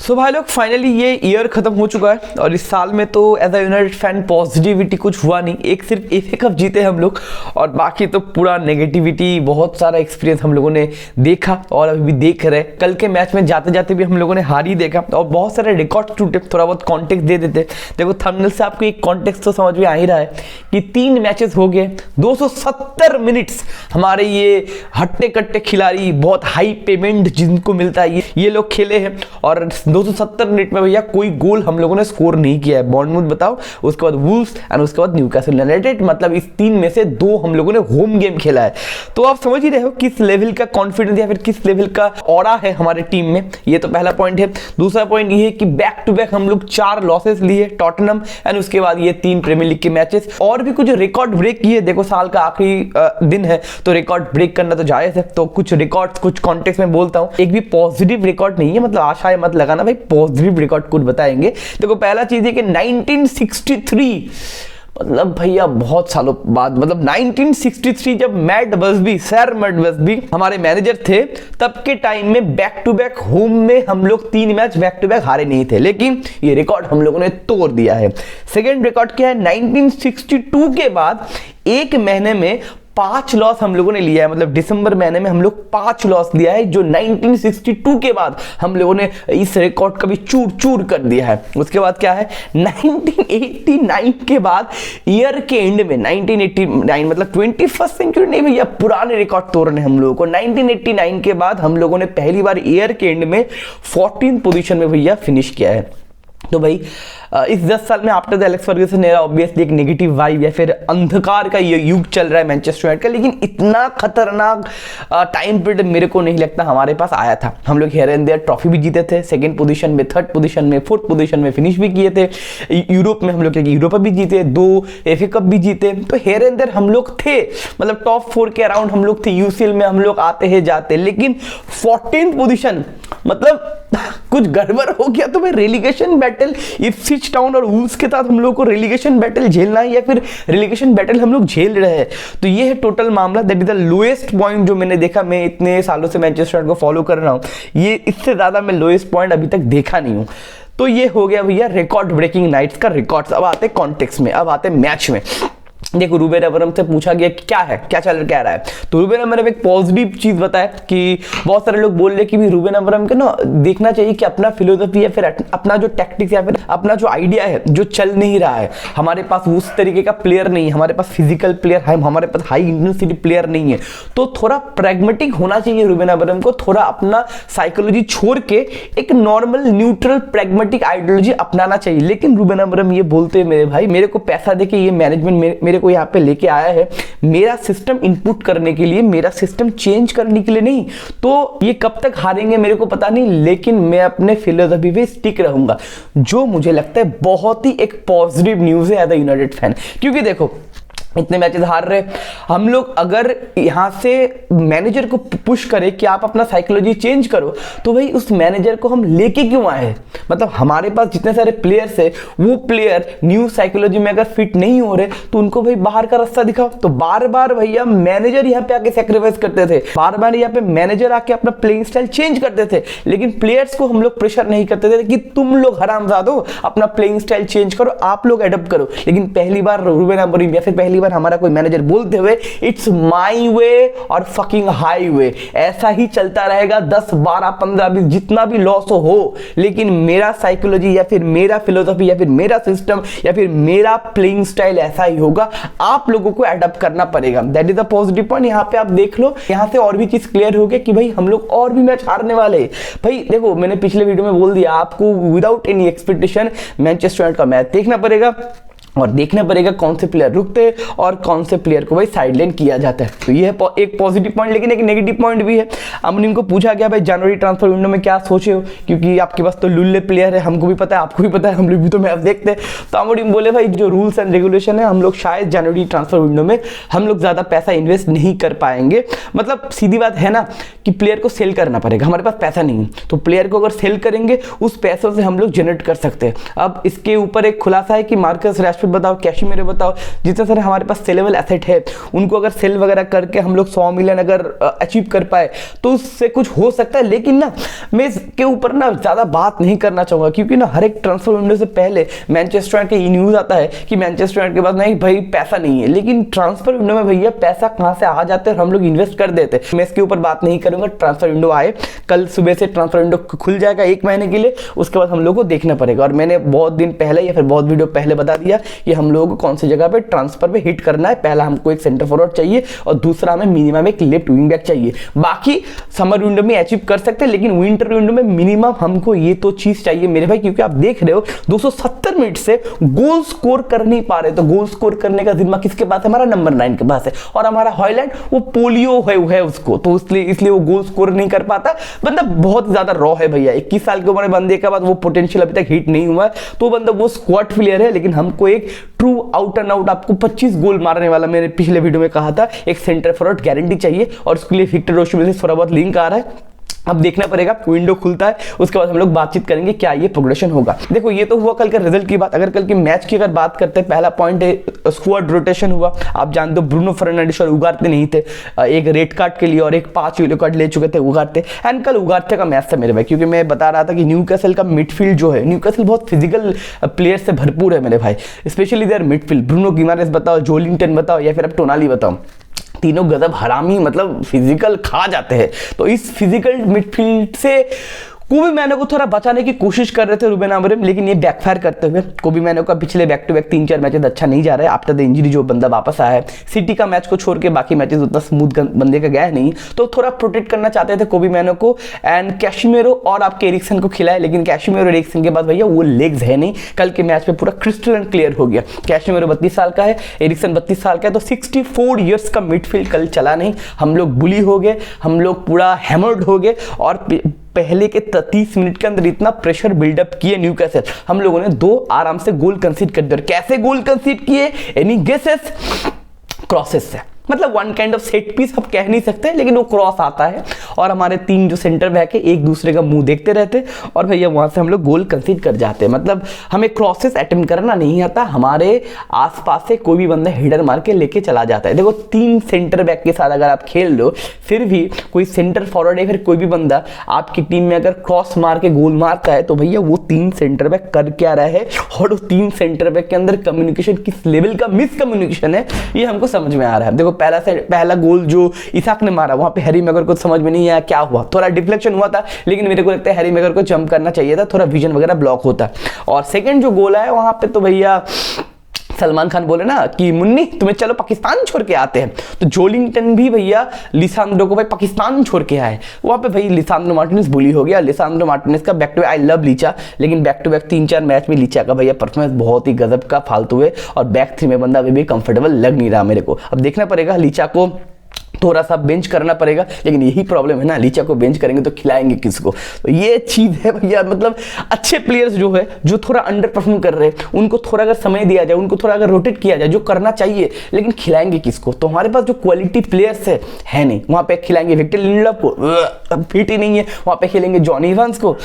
सो भाई लोग फाइनली ये ईयर खत्म हो चुका है और इस साल में तो as a United fan positivity कुछ हुआ नहीं। एक सिर्फ एफए कप जीते हम लोग और बाकी तो पूरा नेगेटिविटी, बहुत सारा एक्सपीरियंस हम लोगों ने देखा और अभी भी देख रहे। कल के मैच में जाते जाते भी हम लोगों ने हार ही देखा और बहुत सारे रिकॉर्ड टूटे। थोड़ा बहुत कॉन्टेक्स्ट दे देते। देखो थंबनेल से आपको एक कॉन्टेक्स्ट तो समझ में आ ही रहा है कि 3 मैचेस हो गए, 270 मिनट्स हमारे ये हट्टे कट्टे खिलाड़ी, बहुत हाई पेमेंट जिनको मिलता है, ये लोग खेले हैं और 270 मिनट में भैया कोई गोल हम लोगों ने स्कोर नहीं किया है। बॉर्नमूथ बताओ, उसके बाद वुल्व्स एंड उसके बाद न्यूकासल यूनाइटेड, मतलब इस 3 में से 2 हम लोगों ने होम गेम खेला है। तो आप समझ ही रहे हो किस लेवल का कॉन्फिडेंस या फिर किस लेवल का ऑरा है हमारे टीम में। ये तो पहला पॉइंट है। दूसरा पॉइंट ये है कि बैक टू बैक हम लोग 4 लॉसेस लिए, टॉटनहम एंड उसके बाद ये 3 प्रीमियर लीग के मैचेस और भी कुछ रिकॉर्ड ब्रेक किए। देखो साल का आखिरी दिन है तो रिकॉर्ड ब्रेक करना तो जायज है। तो कुछ रिकॉर्ड्स, कुछ कॉन्टेक्स्ट में बोलता हूं, एक भी पॉजिटिव रिकॉर्ड नहीं है, मतलब आशाएं मत लगाना भाई, पॉजिटिव रिकॉर्ड कुछ बताएंगे। देखो पहला चीज है कि 1963, मतलब भैया बहुत सालों बाद, मतलब 1963 जब Matt Busby, sir Matt Busby हमारे मैनेजर थे, तब के टाइम में बैक टू बैक होम में हम लोग 3 मैच बैक टू बैक हारे नहीं थे, लेकिन ये रिकॉर्ड हम लोगों ने तोड़ दिया है। सेकेंड रिकॉर्ड क्या है, 1962 के बाद एक महीने में 5 लॉस हम लोगों ने लिया है, मतलब दिसंबर महीने में हम लोग 5 लॉस लिया है, जो 1962 के बाद हम लोगों ने इस रिकॉर्ड का भी चूर चूर कर दिया है। उसके बाद क्या है, 1989 के बाद ईयर के एंड में 1989, मतलब 21st सेंचुरी नहीं भैया, पुराने रिकॉर्ड तोड़ने हम लोगों को। 1989 के बाद हम लोगों ने पहली बार ईयर के एंड में 14th पोजीशन में भैया फिनिश किया है। तो भाई इस 10 साल में आफ्टर द एलेक्स फर्ग्यूसन मेरा ऑब्वियसली एक नेगेटिव वाइब या फिर अंधकार का ये युग चल रहा है मैनचेस्टर यूनाइटेड का, लेकिन इतना खतरनाक टाइम पीरियड मेरे को नहीं लगता हमारे पास आया था। हम लोग हियर एंड देयर ट्रॉफी भी जीते थे, 2nd पोजीशन में, 3rd पोजीशन में, 4th पोजीशन में फिनिश भी किए थे। यूरोप में हम लोग यूरोपा भी जीते, 2 एफए कप भी जीते। तो हियर एंड देयर हम लोग थे, मतलब टॉप 4 के अराउंड हम लोग थे। यूसीएल में हम लोग आते हैं जाते, लेकिन 14th पोजीशन, मतलब कुछ गड़बड़ हो गया। तो भाई रेलीगेशन बैटल इप्सविच टाउन और वुल्व्स के साथ हम लोग को रेलीगेशन बैटल झेलना है या फिर रेलीगेशन बैटल हम लोग झेल रहे हैं। तो ये है टोटल मामला। That is the lowest point जो मैंने देखा। मैं इतने सालों से मैनचेस्टर यूनाइटेड को फॉलो कर रहा हूं, ये इससे ज्यादा मैं लोएस्ट पॉइंट अभी तक देखा नहीं हूं। तो ये हो गया भैया रिकॉर्ड ब्रेकिंग नाइट्स का रिकॉर्ड्स। अब आते कॉन्टेक्स्ट में, अब आते मैच में। देखो रूबेन अमराम से पूछा गया कि क्या है, क्या चल रहा है, तो रूबेन अमराम एक पॉजिटिव चीज बताया कि बहुत सारे लोग बोल रहे कि भी रूबेन अमराम के ना देखना चाहिए कि अपना फिलोसफी या फिर अपना जो टैक्टिक्स या फिर अपना जो आइडिया है जो चल नहीं रहा है। हमारे पास उस तरीके का प्लेयर नहीं है, हमारे पास फिजिकल प्लेयर है, हमारे पास हाई इंटेंसिटी प्लेयर नहीं है। तो थोड़ा प्रैग्मेटिक होना चाहिए रूबेन अमराम को, थोड़ा अपना साइकोलॉजी छोड़ के एक नॉर्मल न्यूट्रल प्रैग्मेटिक आइडियोलॉजी अपनाना चाहिए। लेकिन रूबेन अमराम ये बोलते मेरे भाई, मेरे को पैसा देके ये मैनेजमेंट मेरे को यहाँ पे लेके आया है मेरा सिस्टम इनपुट करने के लिए, मेरा सिस्टम चेंज करने के लिए नहीं। तो ये कब तक हारेंगे मेरे को पता नहीं, लेकिन मैं अपने फिलोसफी पे स्टिक रहूंगा, जो मुझे लगता है बहुत ही एक पॉजिटिव न्यूज है एज अ यूनाइटेड फैन। क्योंकि देखो इतने मैचेस हार रहे हम लोग, अगर यहाँ से मैनेजर को पुश करे कि आप अपना साइकोलॉजी चेंज करो, तो भाई उस मैनेजर को हम लेके क्यों आए। मतलब हमारे पास जितने सारे प्लेयर्स है, वो प्लेयर न्यू साइकोलॉजी में अगर फिट नहीं हो रहे तो उनको भाई बाहर का रास्ता दिखाओ। तो बार बार भैया मैनेजर यहाँ पे आके सेक्रीफाइस करते थे, बार बार यहाँ पे मैनेजर आके अपना प्लेइंग स्टाइल चेंज करते थे, लेकिन प्लेयर्स को हम लोग प्रेशर नहीं करते थे कि तुम लोग हरामजादो अपना प्लेइंग स्टाइल चेंज करो, आप लोग एडप्ट करो। लेकिन पहली बार रूबेन अमरीम या फिर पहली बार हमारा कोई मैनेजर बोलते हुए इट्स माय वे और फकिंग हाईवे, ऐसा ही चलता रहेगा 10 12 15 20 जितना भी लॉस हो, लेकिन मेरा साइकोलॉजी या फिर मेरा फिलोसफी या फिर मेरा सिस्टम या फिर मेरा प्लेइंग स्टाइल ऐसा ही होगा, आप लोगों को अडॉप्ट करना पड़ेगा। That is the positive point. यहाँ पे आप देख लो, यहाँ से और भी चीज क्लियर हो गया कि भाई हम लोग और भी मैच हारने वाले हैं। भाई देखो मैंने पिछले वीडियो में बोल दिया, आपको without any expectation Manchester United का मैच देखना पड़ेगा और देखना पड़ेगा कौन से प्लेयर रुकते हैं और कौन से प्लेयर को भाई साइडलाइन किया जाता है। तो ये है एक पॉजिटिव पॉइंट, लेकिन एक नेगेटिव पॉइंट भी है। अमरीम को पूछा गया भाई जनवरी ट्रांसफर विंडो में क्या सोचे हो, क्योंकि आपके पास तो लुल्ले प्लेयर है, हमको भी पता है, आपको भी पता है, हम लोग भी तो मैच देखते हैं। तो अमरीम बोले भाई जो रूल्स एंड रेगुलेशन है, हम लोग शायद जनवरी ट्रांसफर विंडो में हम लोग ज्यादा पैसा इन्वेस्ट नहीं कर पाएंगे। मतलब सीधी बात है ना कि प्लेयर को सेल करना पड़ेगा, हमारे पास पैसा नहीं है, तो प्लेयर को अगर सेल करेंगे उस पैसों से हम लोग जनरेट कर सकते हैं। अब इसके ऊपर एक खुलासा है कि मार्कस रैशफोर्ड रैशफोर्ड बताओ, कैशिमेरो बताओ, जितने सारे हमारे पास सेलेबल एसेट है उनको अगर सेल वगैरह करके हम लोग 100 मिलियन अगर अचीव कर पाए तो उससे कुछ हो सकता है। लेकिन ना मैं इसके ऊपर ना ज़्यादा बात नहीं करना चाहूँगा, क्योंकि ना हर एक ट्रांसफर विंडो से पहले मैनचेस्टर यूनाइटेड के न्यूज़ आता है कि मैनचेस्टर यूनाइटेड के पास नहीं भाई पैसा नहीं है, लेकिन ट्रांसफर विंडो में भैया पैसा कहाँ से आ जाते हैं और हम लोग इन्वेस्ट कर देते हैं। मैं इसके ऊपर बात नहीं करूँगा, ट्रांसफर विंडो आए, कल सुबह से ट्रांसफर विंडो खुल जाएगा 1 महीने के लिए, उसके बाद हम लोग को देखना पड़ेगा। और मैंने बहुत दिन पहले या फिर बहुत वीडियो पहले बता दिया कि हम लोगों को कौन सी जगह पे ट्रांसफर पे हिट करना है। पहला हमको एक सेंटर फॉरवर्ड चाहिए और दूसरा हमें मिनिमम एक लेफ्ट विंग बैक चाहिए। बाकी समर विंडो में अचीव कर सकते हैं, लेकिन विंटर विंडो में मिनिमम हमको ये तो चीज चाहिए मेरे भाई, क्योंकि आप देख रहे हो 270 मिनट से गोल स्कोर कर नहीं पा रहे। तो गोल स्कोर करने का जिम्मा किसके पास है? हमारा नंबर 9 के पास है। और हमारा हॉयलैंड वो पोलियो है उसको, तो इसलिए वो गोल स्कोर नहीं कर पाता। बंदा बहुत ज्यादा रॉ है भैया, 21 साल के उम्र बंदे के बाद वो पोटेंशियल अभी तक हिट नहीं हुआ है। तो बंदा वो स्क्वाड प्लेयर है, लेकिन हमको एक ट्रू आउट एंड आउट आपको 25 गोल मारने वाला, मैंने पिछले वीडियो में कहा था, एक सेंटर फॉरवर्ड गारंटी चाहिए। और उसके लिए विक्टर ओसिमेन से थोड़ा बहुत लिंक आ रहा है। अब देखना पड़ेगा, विंडो खुलता है उसके बाद हम लोग बातचीत करेंगे क्या ये प्रोग्रेशन होगा। देखो ये तो हुआ कल के रिजल्ट की बात। अगर कल के मैच की अगर बात करते हैं, पहला पॉइंट है स्क्वाड रोटेशन हुआ। आप जानते हो ब्रूनो फर्नांडिस और उगार्ते नहीं थे, एक रेड कार्ड के लिए और एक 5 येलो कार्ड ले चुके थे उगार्ते। एंड कल उगार्ते का मैच था मेरे भाई, क्योंकि मैं बता रहा था कि न्यूकासल का मिडफील्ड जो है, न्यूकासल बहुत फिजिकल प्लेयर से भरपूर है मेरे भाई, स्पेशली देयर मिडफील्ड। ब्रूनो गिमारेस बताओ, जोलिंगटन बताओ या फिर अब टोनाली बताओ, तीनों गजब हरामी मतलब फिजिकल खा जाते हैं। तो इस फिजिकल मिडफील्ड से कोबी मैनो को थोड़ा बचाने की कोशिश कर रहे थे रूबेन अमोरिम, लेकिन ये बैकफायर करते हुए कोबी मैनो का पिछले बैक टू बैक 3-4 मैचेस अच्छा नहीं जा रहा है। आफ्टर द इंजरी जो बंदा वापस आया है, सिटी का मैच को छोड़ के बाकी मैचेस उतना स्मूथ बंदे का गया नहीं, तो थोड़ा प्रोटेक्ट करना चाहते थे कोबी मैनो को। एंड कैशिमेरो और आपके एरिक्सन को खिलाए, लेकिन कैशिमेरो और एरिक्सन के बाद भैया वो लेग्स है नहीं। कल के मैच में पूरा क्रिस्टल एंड क्लियर हो गया। कैशिमेरो 32 साल का है, एरिक्सन 32 साल का है, तो 64 ईयर्स का मिडफील्ड कल चला नहीं। हम लोग बुली हो गए, हम लोग पूरा हैमर्ड हो गए और पहले के 30 मिनट के अंदर इतना प्रेशर बिल्डअप किए न्यूकासल, हम लोगों ने 2 आराम से गोल कंसीड कर दिए। कैसे गोल कंसीड किए? Any guesses? क्रॉसेस से, मतलब one kind of set piece आप कह नहीं सकते, लेकिन वो क्रॉस आता है और हमारे 3 जो सेंटर बैक है एक दूसरे का मुंह देखते रहते और भैया वहां से हम लोग गोल कंसीड कर जाते हैं। मतलब हमें क्रॉसेस अटेम्प्ट करना नहीं आता, हमारे आसपास से कोई भी बंदा हेडर मार के लेके चला जाता है। देखो 3 सेंटर बैक के साथ अगर आप खेल लो, फिर भी कोई सेंटर फॉरवर्ड या फिर कोई भी बंदा आपकी टीम में अगर क्रॉस मार के गोल मारता है, तो भैया वो 3 सेंटर बैक कर क्या रहा है और उस 3 सेंटर बैक के अंदर कम्युनिकेशन किस लेवल का मिस कम्युनिकेशन है, ये हमको समझ में आ रहा है। देखो पहला गोल जो इसाक ने मारा, वहां पे हैरी मैगर को समझ में नहीं आया क्या हुआ, थोड़ा डिफ्लेक्शन हुआ था, लेकिन मेरे को लगता है हैरी मैगर को जंप करना चाहिए था, थोड़ा विजन वगैरह ब्लॉक होता। और सेकंड जो गोल है वहां पे तो भैया सलमान खान बोले ना कि मुन्नी तुम्हें चलो पाकिस्तान छोड़ के आते हैं, तो जोलिंगटन भी भैया लिसांड्रो को भाई पाकिस्तान छोड़ के आए। वहां पे भाई लिसांड्रो मार्टिनेज बुली हो गया। लिसांड्रो मार्टिनेज का back to back, I love Licha, लेकिन बैक टू बैक 3-4 मैच में लीचा का भैया परफॉर्मेंस बहुत ही गजब का फालतू है और बैक 3 में बंदा अभी भी कंफर्टेबल लग नहीं रहा मेरे को। अब देखना पड़ेगा, लीचा को थोड़ा सा बेंच करना पड़ेगा, लेकिन यही प्रॉब्लम है ना, लीचा को बेंच करेंगे तो खिलाएंगे किसको, तो ये चीज है भैया। मतलब अच्छे प्लेयर्स जो है जो थोड़ा अंडर परफॉर्म कर रहे हैं, उनको थोड़ा अगर समय दिया जाए, उनको थोड़ा अगर रोटेट किया जाए, जो करना चाहिए, लेकिन खिलाएंगे किसको? तो हमारे पास जो क्वालिटी प्लेयर्स है नहीं, वहां पे खिलाएंगे विक्टर लिंडलॉफ को, फिट ही नहीं है, वहां पे खेलेंगे जॉनी इवांस को।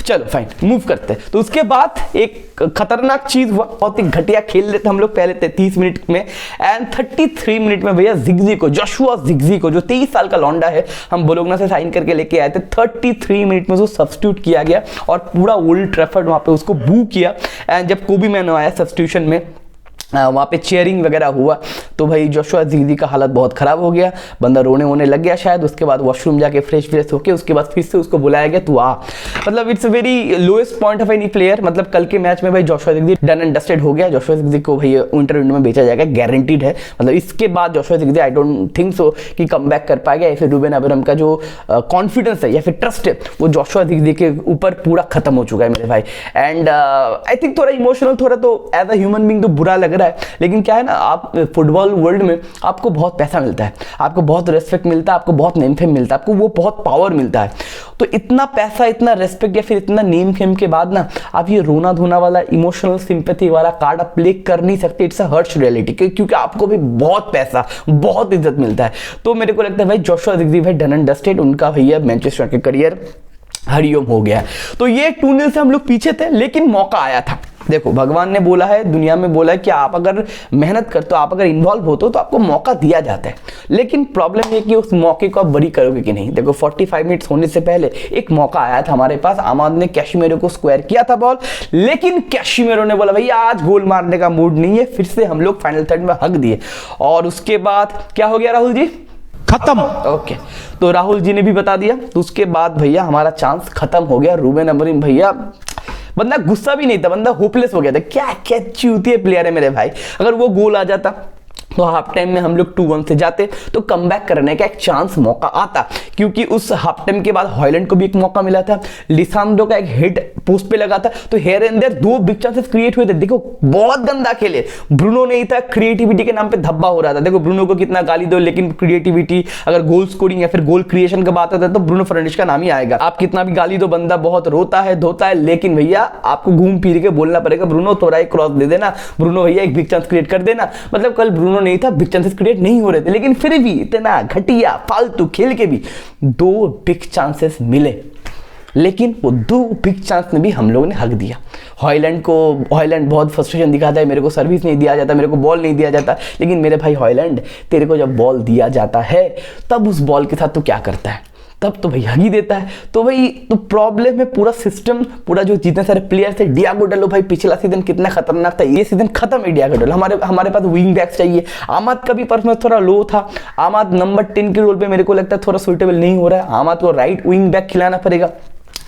चलो फाइन, मूव करते हैं। तो उसके बाद एक खतरनाक चीज हुआ, बहुत ही घटिया खेल रहे थे हम लोग पहले 30 मिनट में, एंड 33 मिनट में भैया जिग्जी को, जोशुआ जिग्जी को, जो 23 साल का लौंडा है, हम बोलोगना से साइन करके लेके आए थे, 33 मिनट में उसको सब्स्टिट्यूट किया गया और पूरा ओल्ड ट्रैफर्ड वहां पे उसको बू किया। एंड जब कोबी मैनो आया सब्स्टिट्यूशन में, वहाँ पे चेयरिंग वगैरह हुआ, तो भाई जोशुआ जिग्जी का हालत बहुत खराब हो गया, बंदा रोने वोने लग गया शायद। उसके बाद वॉशरूम जाके फ्रेश होके उसके बाद फिर से उसको बुलाया गया, तू आ। मतलब it's very lowest point of any player. मतलब कल के मैच में भाई जोशुआ जिग्जी डन एंड डस्टेड हो गया। जोशुआ जिग्जी को भाई विंटर विंडो में बेचा जाएगा, गारंटीड है। मतलब इसके बाद Joshua Zirkzee I don't think so कि कम बैक कर पाएगा, या फिर रूबेन अमोरिम का जो कॉन्फिडेंस है या फिर ट्रस्ट है वो जोशुआ जिग्जी के ऊपर पूरा खत्म हो चुका है मेरे भाई। एंड आई थिंक थोड़ा इमोशनल, थोड़ा तो एज अ ह्यूमन बीइंग तो बुरा लग रहा है, लेकिन क्या है ना, आप फुटबॉल वर्ल्ड में आपको बहुत पैसा मिलता है, आपको बहुत रेस्पेक्ट मिलता है, आपको बहुत नेम फेम मिलता है, आपको वो बहुत पावर मिलता है। तो इतना पैसा, इतना रेस्पेक्ट या फिर इतना नेम फेम के बाद ना आप ये रोना धोना वाला इमोशनल सिंपैथी वाला कार्ड आप प्ले कर नहीं सकते। इट्स अ हर्श रियलिटी, क्योंकि आपको भी बहुत पैसा, बहुत इज्जत मिलता है। तो मेरे को लगता है भाई जोशुआ जिग्जी भाई डन एंड डस्टेड, उनका भैया मैनचेस्टर यूनाइटेड के करियर हरिओम हो गया। तो ये 2-0 से हम लोग पीछे थे, लेकिन मौका आया था। देखो भगवान ने बोला है, दुनिया में बोला है कि आप अगर मेहनत करते हो, आप अगर इन्वॉल्व होते हो तो आपको मौका दिया जाता है। लेकिन प्रॉब्लम ये कि उस मौके को आप बरी करोगे कि नहीं। देखो 45 मिनट्स होने से पहले एक मौका आया था हमारे पास, आमाद ने कैशिमेरो को स्क्वायर किया था बॉल, लेकिन कैशिमेरो ने बोला भैया आज गोल मारने का मूड नहीं है, फिर से हम लोग फाइनल थर्ड में हक दिए। और उसके बाद क्या हो गया राहुल जी? खत्म। ओके, तो राहुल जी ने भी बता दिया। तो उसके बाद भैया हमारा चांस खत्म हो गया। रूबेन अमोरिम भैया, बंदा गुस्सा भी नहीं था, बंदा होपलेस हो गया था। क्या क्या चूतिया प्लेयर है मेरे भाई। अगर वो गोल आ जाता तो हाफ टाइम में हम लोग 2-1 से जाते तो कमबैक करने का एक चांस मौका आता, क्योंकि उस हाफ टाइम के बाद हॉयलैंड को भी एक मौका मिला था, लिसांड्रो का एक हेड पोस्ट पे लगा था, तो here and there 2 big chances create हुए थे। देखो बहुत गंदा खेले, ब्रूनो नहीं था, क्रिएटिविटी के नाम पे धब्बा हो रहा था। देखो ब्रूनो को कितना गाली दो, लेकिन क्रिएटिविटी, अगर गोल स्कोरिंग या फिर गोल क्रिएशन का बात आता है तो ब्रूनो फर्नांडिस का नाम ही आएगा। आप कितना भी गाली दो, बंदा बहुत रोता है धोता है, लेकिन भैया आपको घूम फिर के बोलना पड़ेगा ब्रूनो थोड़ा एक क्रॉस दे देना, ब्रूनो भैया एक बिग चांस क्रिएट कर देना। मतलब कल ब्रूनो नहीं था, बिग चांसेस क्रिएट नहीं हो रहे थे, लेकिन फिर भी इतना घटिया फालतू खेल के भी 2 बिग चांसेस मिले, लेकिन वो 2 बिग चांस में भी हम लोगों ने हक दिया। हॉयलैंड बहुत फ्रस्ट्रेशन दिखाता है, मेरे को सर्विस नहीं दिया जाता, मेरे को बॉल नहीं दिया जाता, लेकिन मेरे भाई हॉयलैंड, तेरे को जब बॉल दिया जाता है तब उस बॉल के साथ तो क्या करता है, तब तो भैया ही देता है। तो भाई तो प्रॉब्लम है पूरा सिस्टम, पूरा जो जितने सारे प्लेयर्स थे। डियागो डालो भाई पिछला सीजन कितना खतरनाक था, ये सीजन खत्म है डियागो डालो। हमारे पास विंग बैक्स चाहिए। आमाद का भी परफॉर्मेंस थोड़ा लो था, आमाद नंबर 10 के रोल पे मेरे को लगता है थोड़ा सुइटेबल नहीं हो रहा है। आमाद को राइट विंग बैक खिलाना पड़ेगा।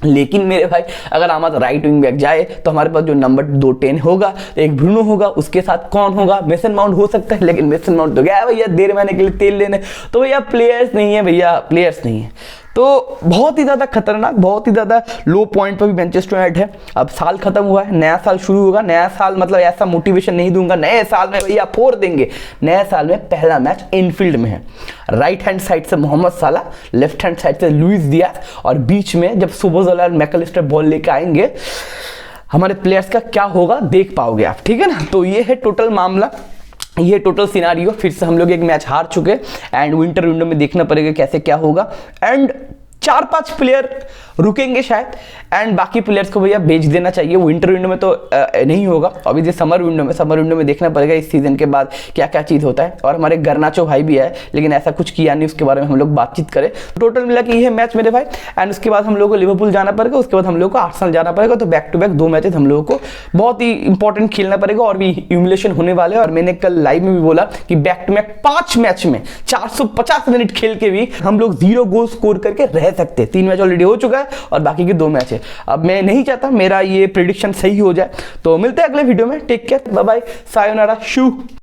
लेकिन मेरे भाई अगर आमाद राइट विंग बैक जाए तो हमारे पास जो नंबर 2 10 होगा, एक ब्रूनो होगा, उसके साथ कौन होगा? मेसन माउंट हो सकता है, लेकिन मेसन माउंट तो गया भैया 1.5 महीने के लिए तेल लेने। तो भैया प्लेयर्स नहीं है, भैया प्लेयर्स नहीं है। तो बहुत ही ज़्यादा खतरनाक, बहुत ही ज़्यादा लो पॉइंट पर भी मैनचेस्टर यूनाइटेड है। अब साल खत्म हुआ है, नया साल शुरू होगा। नया साल मतलब ऐसा मोटिवेशन नहीं दूंगा नए साल में भैया फोड़ देंगे। नए साल में पहला मैच इनफील्ड में है। राइट हैंड साइड से मोहम्मद साला, लेफ्ट हैंड साइड से लुइस डियाज, और बीच में जब सोबोज़लाई और मैकलिस्टर बॉल लेके आएंगे, हमारे प्लेयर्स का क्या होगा देख पाओगे आप, ठीक है ना। तो ये है टोटल मामला, ये टोटल सिनारियो। फिर से हम लोग एक मैच हार चुके एंड विंटर विंडो में देखना पड़ेगा कैसे क्या होगा। एंड 4-5 प्लेयर रुकेंगे शायद, एंड बाकी प्लेयर्स को भैया बेच देना चाहिए। विंटर विंडो में तो नहीं होगा, अभी समर विंडो में देखना पड़ेगा इस सीजन के बाद क्या क्या चीज़ होता है। और हमारे गर्नाचो भाई भी है, लेकिन ऐसा कुछ किया नहीं, उसके बारे में हम लोग बातचीत करें। टोटल मिला कि ये मैच मेरे भाई, एंड उसके बाद हम लोग को लिवरपूल जाना पड़ेगा, उसके बाद हम लोग को आर्सेनल जाना पड़ेगा। तो बैक टू बैक 2 मैचेस हम लोगों को बहुत ही इंपॉर्टेंट खेलना पड़ेगा, और भी ह्यूमिलेशन होने वाले। और मैंने कल लाइव में भी बोला कि बैक टू बैक 5 मैच में 450 मिनट खेल के भी हम लोग 0 गोल स्कोर करके रह सकते। 3 मैच ऑलरेडी हो चुका है और बाकी के 2 मैच है। अब मैं नहीं चाहता मेरा ये प्रेडिक्शन सही हो जाए। तो मिलते हैं अगले वीडियो में, take care, bye bye, sayonara, शू।